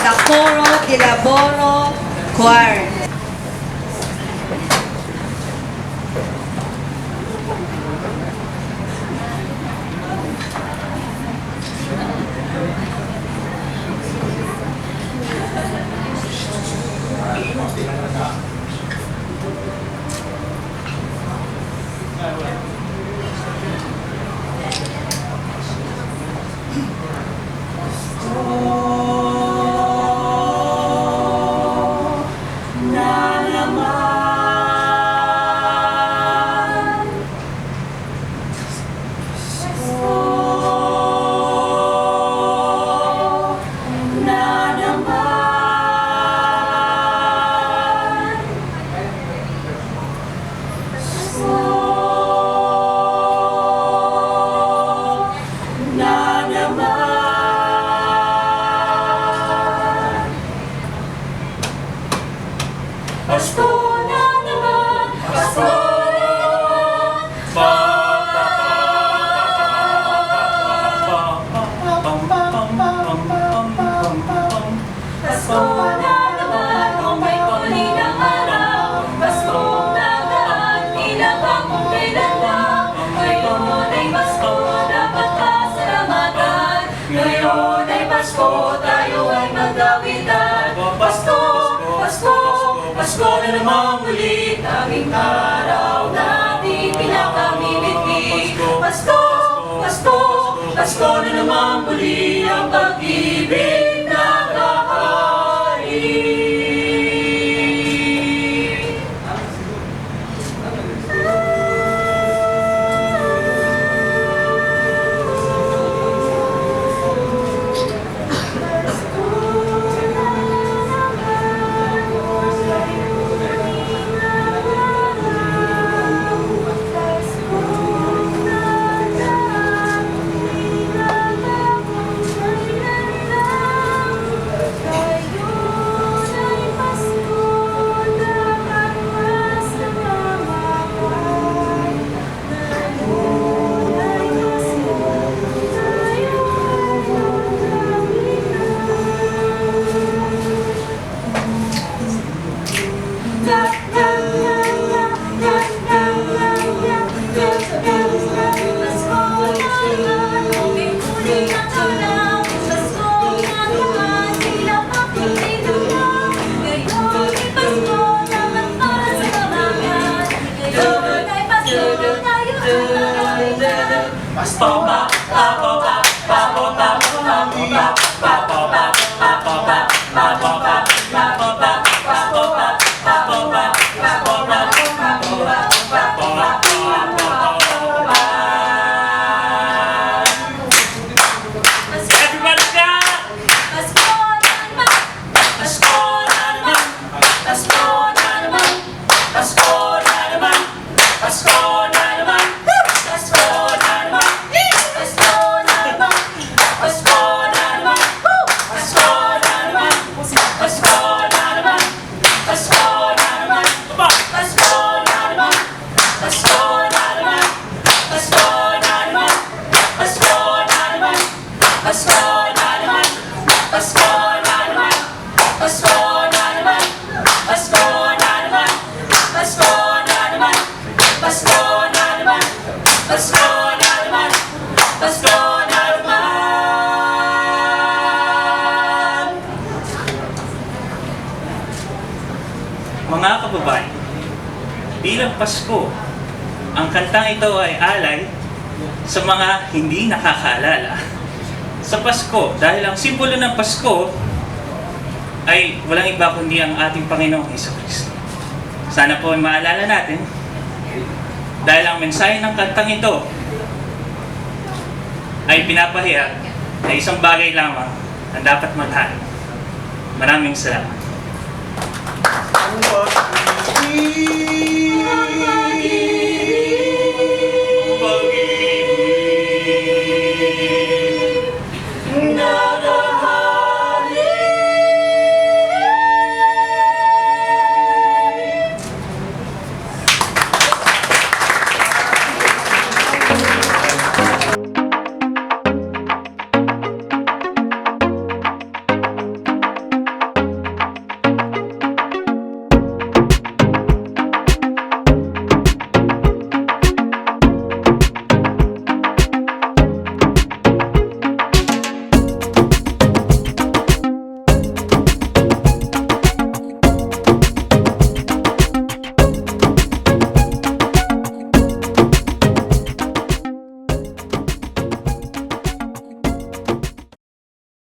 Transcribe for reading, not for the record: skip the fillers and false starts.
the Coro de la Boro Choir. Pasko na naman, Pasko na naman. Pasko na naman, kung may huli ng araw. Pasko na naman, ilang ang kailan lang. Ngayon ay Pasko, dapat pasalamatan. Ngayon ay Pasko, tayo ay magdawitan. Pasko, Pasko, Pasko na naman muli, tanging araw natin pinakamimiti. Pasko, Pasko, Pasko na naman muli, ang pag-ibig na kahari. Mga kababayan, bilang Pasko, ang kantang ito ay alay sa mga hindi nakakaalala sa Pasko, dahil ang simbolo ng Pasko ay walang iba kundi ang ating Panginoong Jesucristo. Sana po ay maalala natin, dahil ang mensahe ng kantang ito ay pinapahayag na isang bagay lamang ang dapat maghahanap. Maraming salamat. Ang pag-ibig